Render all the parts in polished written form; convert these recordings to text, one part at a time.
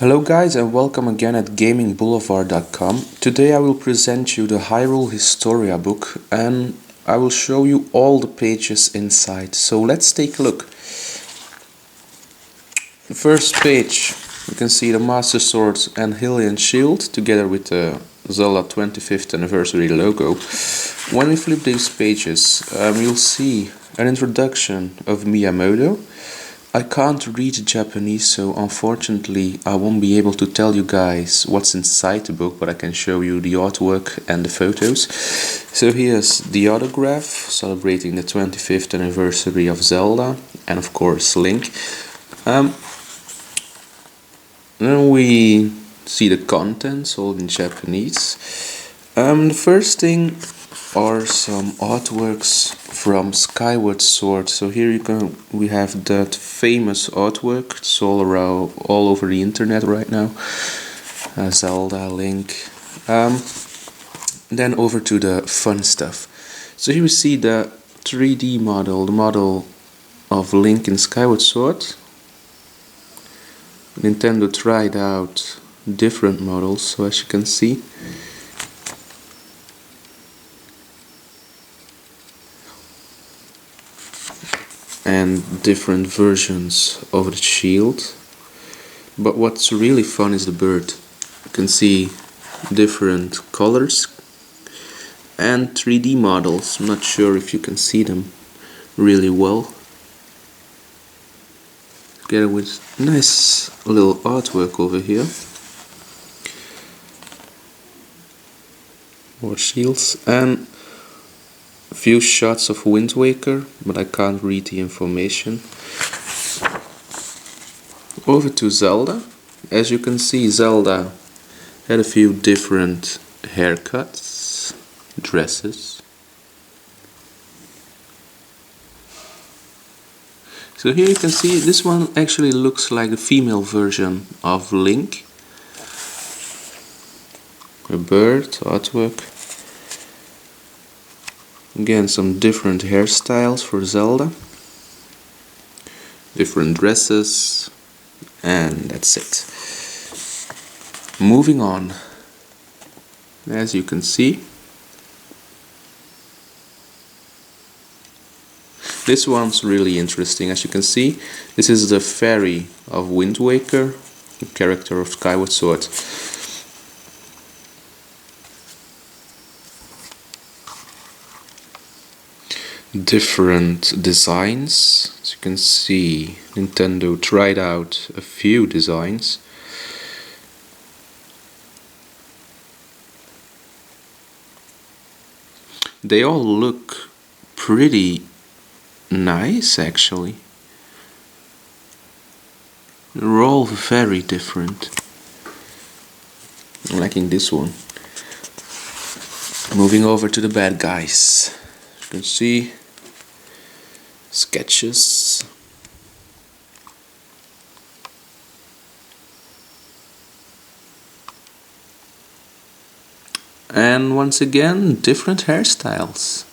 Hello guys and welcome again at GamingBoulevard.com. Today I will present you the Hyrule Historia book and I will show you all the pages inside. So let's take a look. The first page, you can see the Master Sword and Hylian Shield together with the Zelda 25th Anniversary logo. When we flip these pages, you'll see an introduction of Miyamoto. I can't read Japanese, so unfortunately I won't be able to tell you guys what's inside the book, but I can show you the artwork and the photos. So here's the autograph celebrating the 25th anniversary of Zelda and of course Link. Then we see the contents all in Japanese. The first thing are some artworks from Skyward Sword. So here we have that famous artwork. It's all over the internet right now. Zelda, Link. Then over to the fun stuff. So here we see the 3D model, the model of Link in Skyward Sword. Nintendo tried out different models, so as you can see. And different versions of the shield. But what's really fun is the bird. You can see different colors and 3D models. I'm not sure if you can see them really well. Together with nice little artwork over here. More shields and a few shots of Wind Waker, but I can't read the information. Over to Zelda. As you can see, Zelda had a few different haircuts, dresses. So here you can see this one actually looks like the female version of Link. A bird artwork. Again, some different hairstyles for Zelda, different dresses, and that's it. Moving on, as you can see, this one's really interesting. As you can see, this is the fairy of Wind Waker, the character of Skyward Sword. Different designs. As you can see, Nintendo tried out a few designs. They all look pretty nice actually. They're all very different. I'm liking this one. Moving over to the bad guys. You can see sketches. And once again, different hairstyles.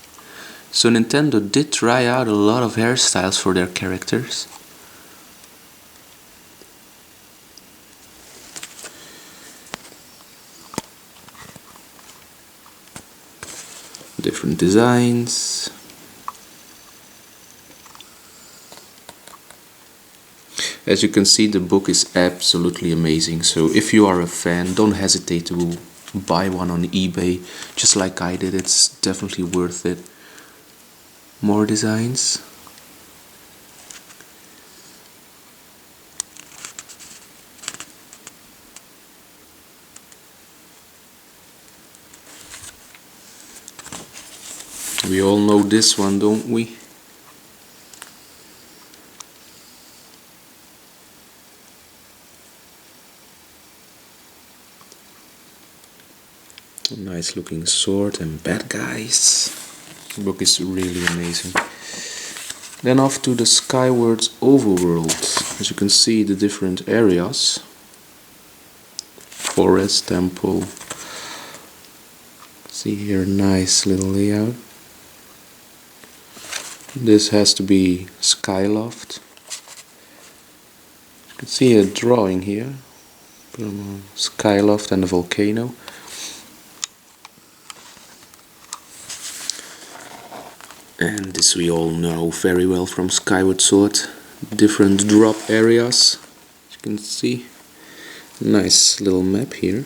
So Nintendo did try out a lot of hairstyles for their characters. Different designs. As you can see, the book is absolutely amazing, so if you are a fan, don't hesitate to buy one on eBay, just like I did. It's definitely worth it. More designs. We all know this one, don't we? Nice looking sword and bad guys. The book is really amazing. Then off to the Skyward's overworld. As you can see, the different areas. Forest, temple. See here, nice little layout. This has to be Skyloft. You can see a drawing here. Skyloft and the volcano. And this we all know very well from Skyward Sword. Different drop areas, as you can see. Nice little map here.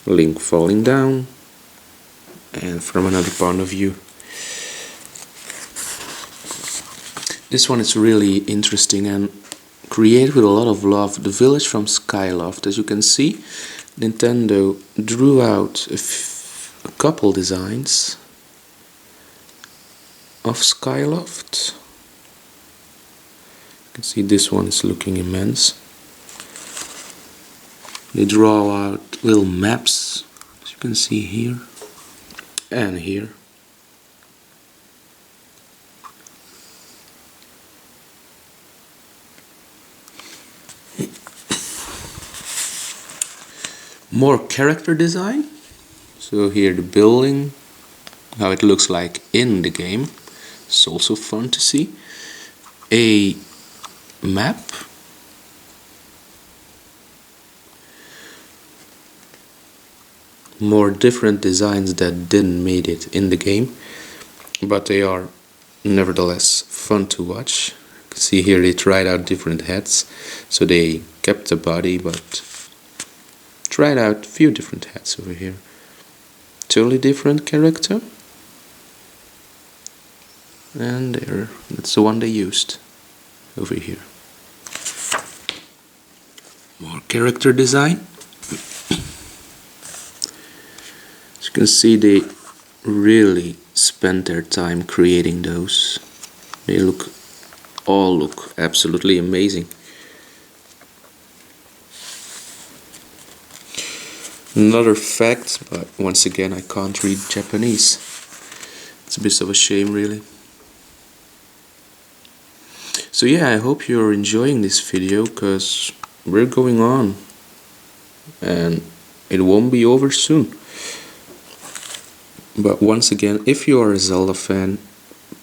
Link falling down. And from another point of view. This one is really interesting and created with a lot of love. The village from Skyloft. As you can see, Nintendo drew out a couple designs of Skyloft. You can see this one is looking immense. They draw out little maps, as you can see here and here. More character design. So here the building, how it looks like in the game. It's also fun to see. A map. More different designs that didn't make it in the game, but they are nevertheless fun to watch. You can see here they tried out different heads, so they kept the body but tried out a few different heads over here. Totally different character. And there, that's the one they used over here. More character design. As you can see, they really spent their time creating those. They all look absolutely amazing. Another fact, but once again I can't read Japanese. It's a bit of a shame, really. So yeah, I hope you're enjoying this video, because we're going on and it won't be over soon. But once again, if you are a Zelda fan,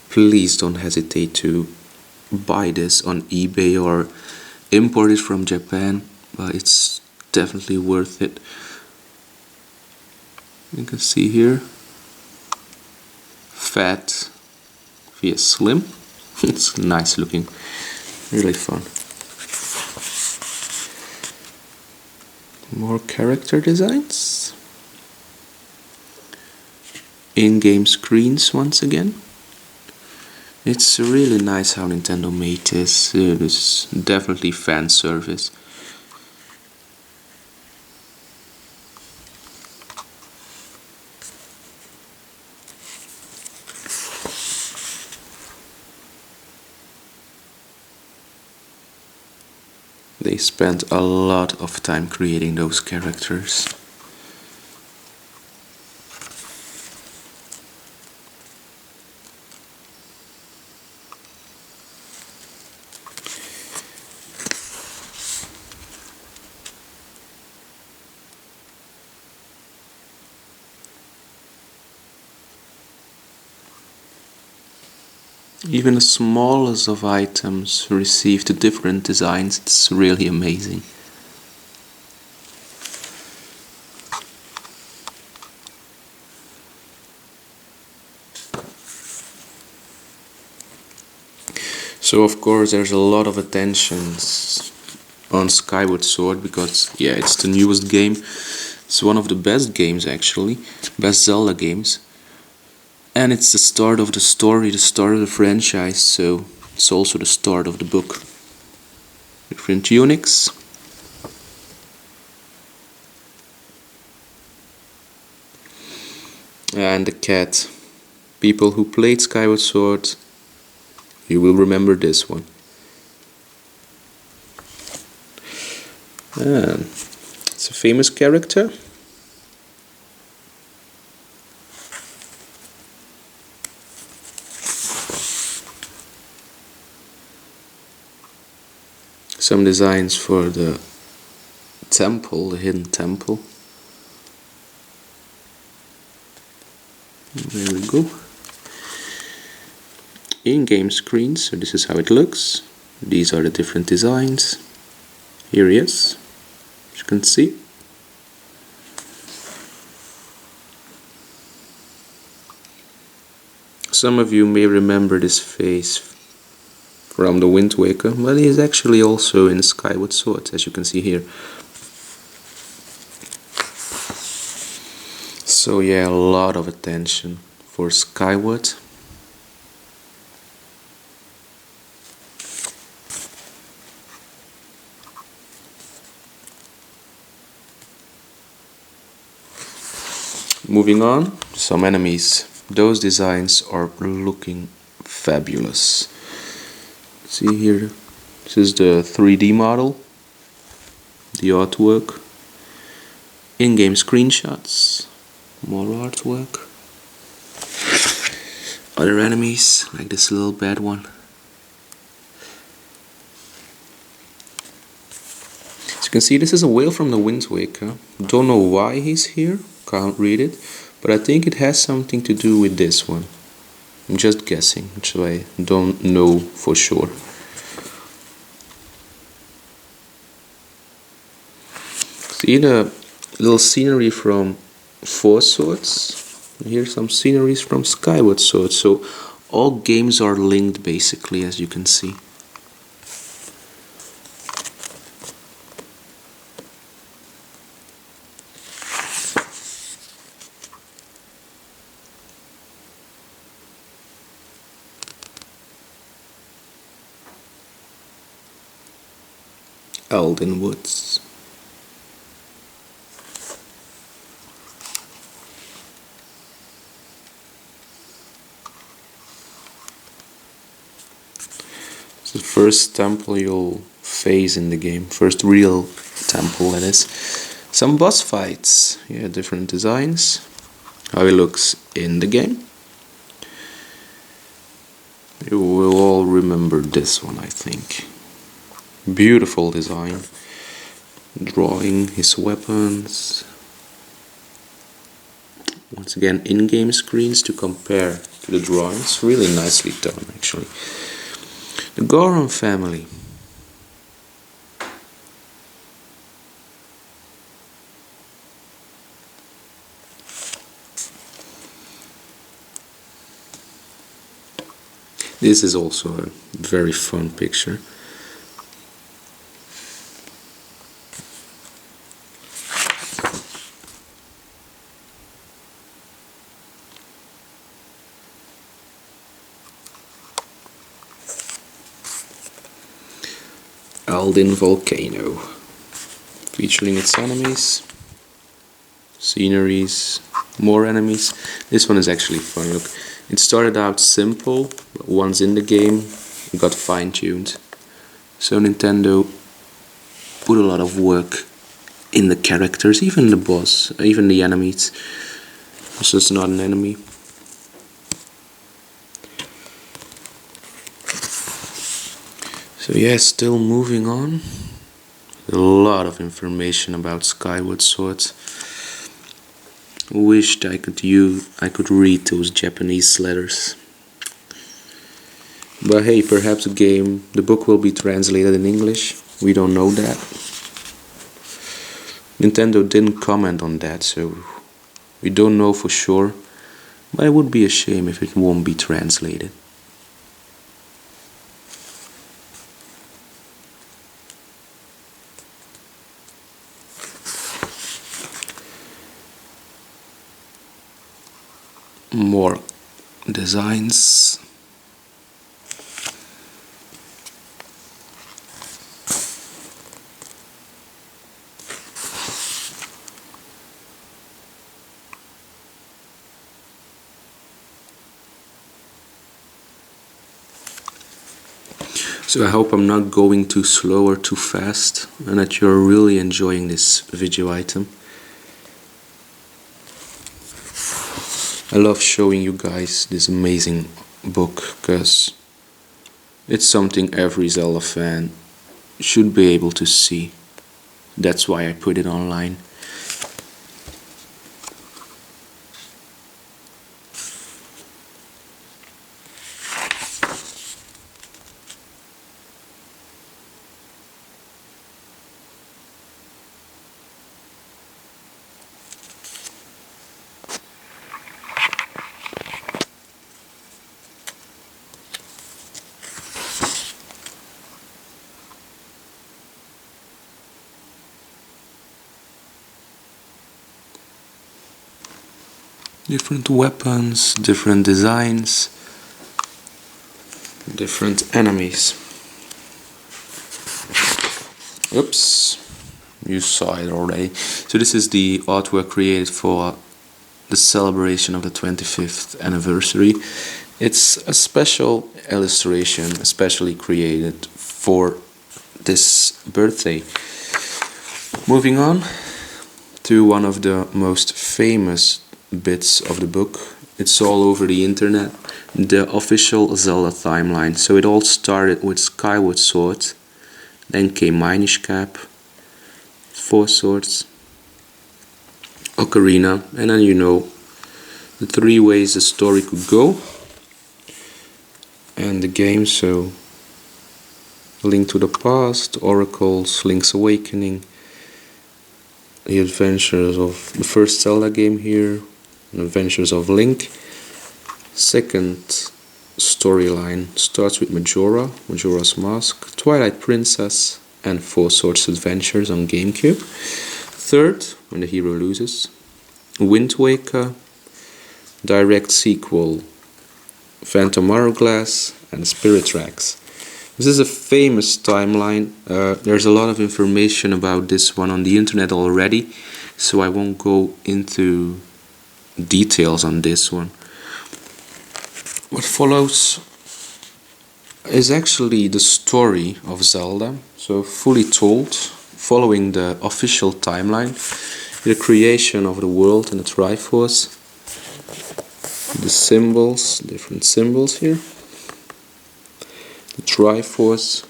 please don't hesitate to buy this on eBay or import it from Japan. But it's definitely worth it. You can see here, fat via slim. It's nice looking, really fun. More character designs. In-game screens once again. It's really nice how Nintendo made this. It's definitely fan service. They spent a lot of time creating those characters. Even the smallest of items received different designs. It's really amazing. So of course there's a lot of attentions on Skyward Sword, because yeah, it's the newest game. It's one of the best games actually, best Zelda games. And it's the start of the story, the start of the franchise, so it's also the start of the book. Different tunics. And the cat. People who played Skyward Sword, you will remember this one. And it's a famous character. Some designs for the temple, the hidden temple. There we go. In-game screens, so this is how it looks. These are the different designs. Here he is, as you can see. Some of you may remember this face from the Wind Waker, but he is actually also in Skyward Sword, as you can see here. So yeah, a lot of attention for Skyward. Moving on, some enemies. Those designs are looking fabulous. See here, this is the 3D model, the artwork, in-game screenshots, more artwork, other enemies like this little bad one. As you can see, this is a whale from the Wind Waker. Don't know why he's here, can't read it, but I think it has something to do with this one. I'm just guessing, which I don't know for sure. See the little scenery from Four Swords. Here's some sceneries from Skyward Sword. So all games are linked basically, as you can see. Elden Woods. It's the first temple you'll face in the game, first real temple that is. Some boss fights, yeah, different designs, how it looks in the game. You will all remember this one, I think. Beautiful design, drawing his weapons. Once again, in-game screens to compare to the drawings. Really nicely done, actually. The Goron family. This is also a very fun picture. Elden Volcano, featuring its enemies, sceneries, more enemies. This one is actually fun. Look, it started out simple, but once in the game, it got fine-tuned. So Nintendo put a lot of work in the characters, even the boss, even the enemies. This is not an enemy. So yeah, still moving on. A lot of information about Skyward Sword. Wished I could read those Japanese letters. But hey, perhaps the book will be translated in English. We don't know that. Nintendo didn't comment on that, so we don't know for sure. But it would be a shame if it won't be translated. More designs. So I hope I'm not going too slow or too fast, and that you're really enjoying this video item. I love showing you guys this amazing book, because it's something every Zelda fan should be able to see. That's why I put it online. Different weapons, different designs, different enemies. Oops, you saw it already. So this is the artwork created for the celebration of the 25th anniversary. It's a special illustration, especially created for this birthday. Moving on to one of the most famous bits of the book. It's all over the internet. The official Zelda timeline. So it all started with Skyward Sword, then came Minish Cap, Four Swords, Ocarina, and then you know the three ways the story could go. And the game, so Link to the Past, Oracles, Link's Awakening, the adventures of the first Zelda game here, Adventures of Link. Second storyline starts with Majora's Mask, Twilight Princess, and Four Swords Adventures on GameCube. Third, When the Hero Loses, Wind Waker, direct sequel, Phantom Hourglass, and Spirit Tracks. This is a famous timeline. There's a lot of information about this one on the internet already, so I won't go into details on this one. What follows is actually the story of Zelda, so fully told, following the official timeline, the creation of the world and the Triforce, the symbols, different symbols here, the Triforce,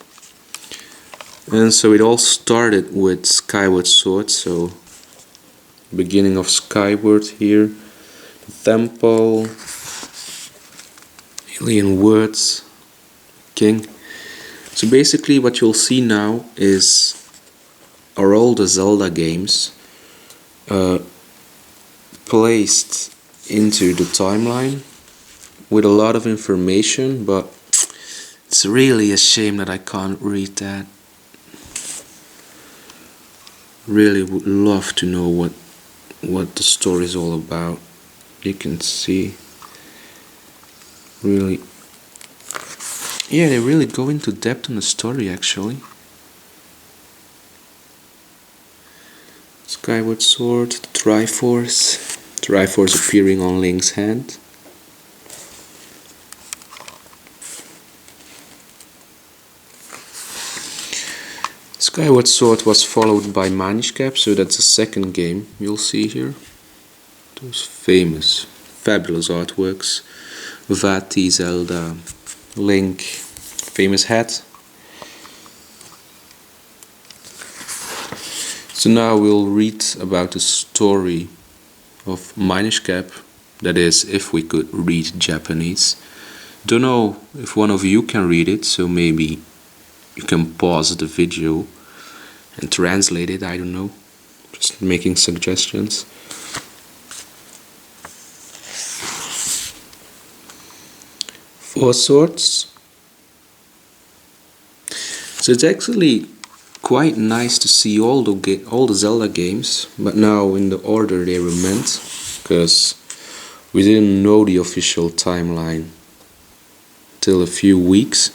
and so it all started with Skyward Sword, so beginning of Skyward here, the temple, alien words, king. So basically what you'll see now are all the Zelda games placed into the timeline with a lot of information, but it's really a shame that I can't read that. Really would love to know what the story is all about. You can see really, yeah, they really go into depth on the story actually. Skyward Sword, the Triforce appearing on Link's hand. Skyward Sword was followed by Minish Cap, so that's the second game you'll see here. Those famous, fabulous artworks. Vati, Zelda, Link, famous hat. So now we'll read about the story of Minish Cap, that is, if we could read Japanese. Don't know if one of you can read it, so maybe you can pause the video and translate it, I don't know. Just making suggestions. Four Swords. So it's actually quite nice to see all the Zelda games, but now in the order they were meant, because we didn't know the official timeline till a few weeks.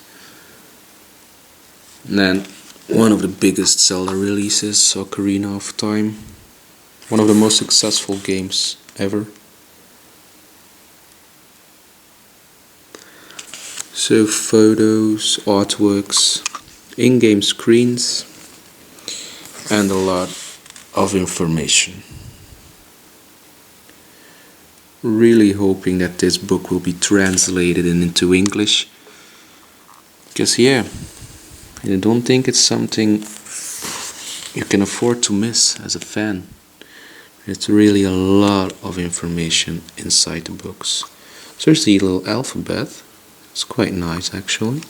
And then one of the biggest Zelda releases, Ocarina of Time, one of the most successful games ever. So photos, artworks, in-game screens, and a lot of information. Really hoping that this book will be translated into English, because yeah, I don't think it's something you can afford to miss as a fan. It's really a lot of information inside the books. So there's the little alphabet. It's quite nice actually.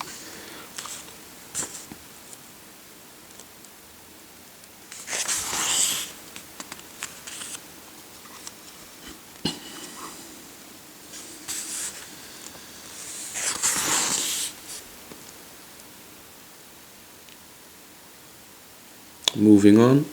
Moving on.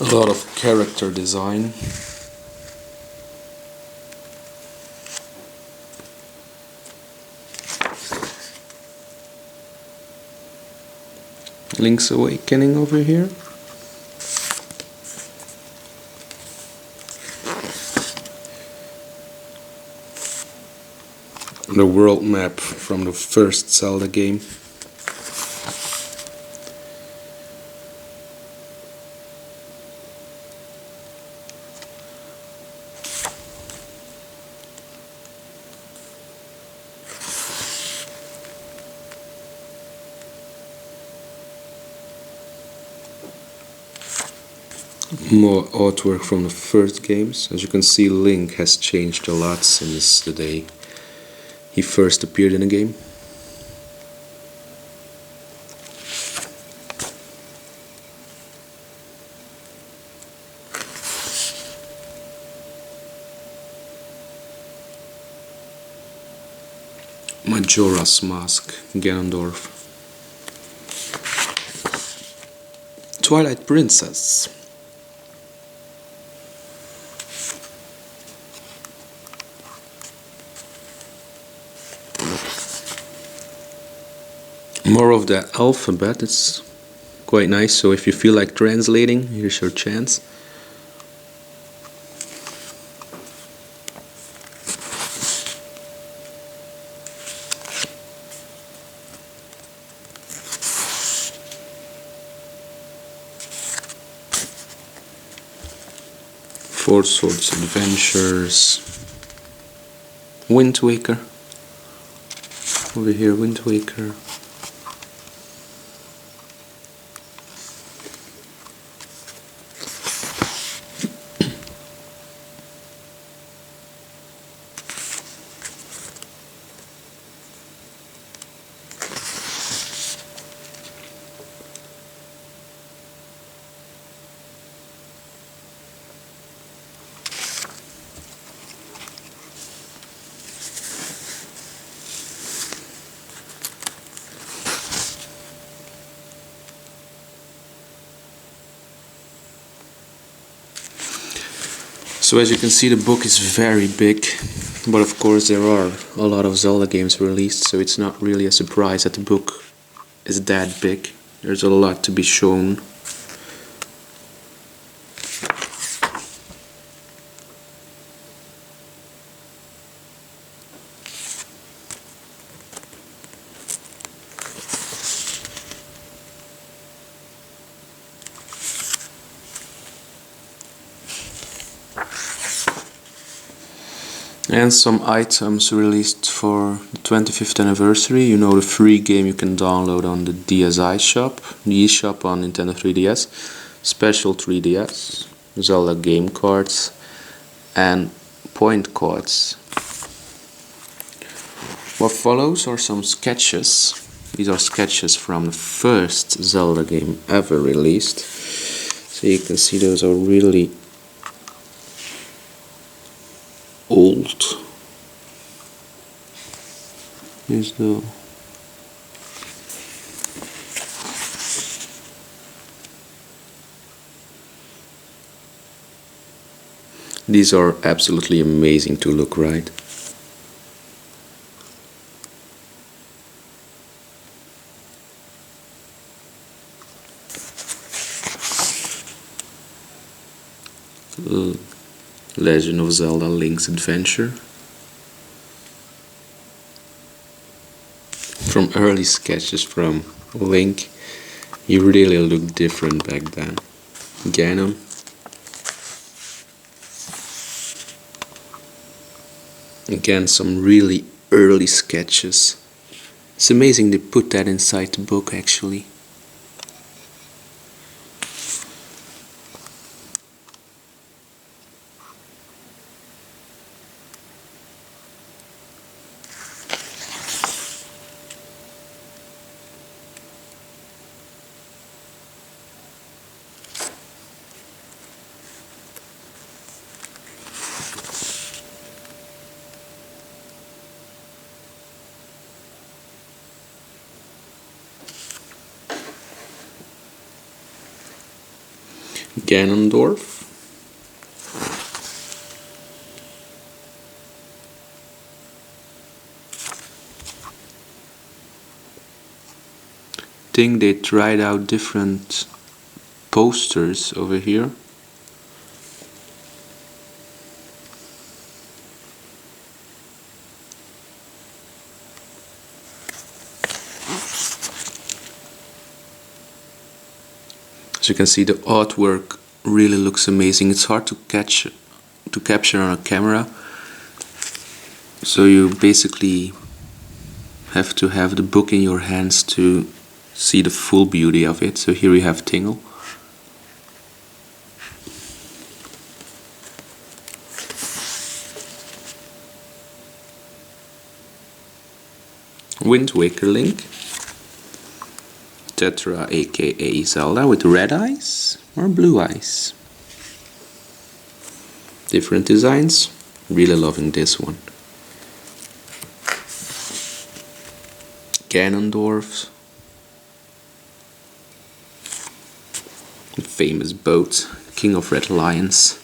A lot of character design. Link's Awakening over here. The world map from the first Zelda game. More artwork from the first games. As you can see, Link has changed a lot since the day he first appeared in the game. Majora's Mask, Ganondorf. Twilight Princess. More of the alphabet, it's quite nice, so if you feel like translating, here's your chance. Four Swords Adventures. Wind Waker. Over here, Wind Waker. So as you can see, the book is very big, but of course there are a lot of Zelda games released, so it's not really a surprise that the book is that big. There's a lot to be shown. And some items released for the 25th anniversary. You know, the free game you can download on the DSi shop, the eShop on Nintendo 3DS, special 3DS, Zelda game cards, and point cards. What follows are some sketches. These are sketches from the first Zelda game ever released. So you can see those are really old. Here's the These are absolutely amazing to look, right? Legend of Zelda: Link's Adventure. From early sketches from Link, he really looked different back then. Ganon. Again, some really early sketches. It's amazing they put that inside the book actually. Ganondorf. Think they tried out different posters over here. As you can see, the artwork really looks amazing. It's hard to capture on a camera, so you basically have to have the book in your hands to see the full beauty of it. So here we have Tingle. Wind Waker Link. Tetra, aka Zelda, with red eyes or blue eyes. Different designs. Really loving this one. Ganondorf. Famous boat, King of Red Lions,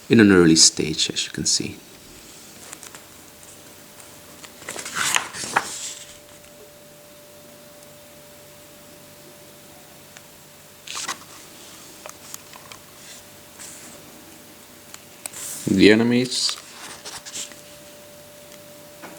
in an early stage, as you can see. The enemies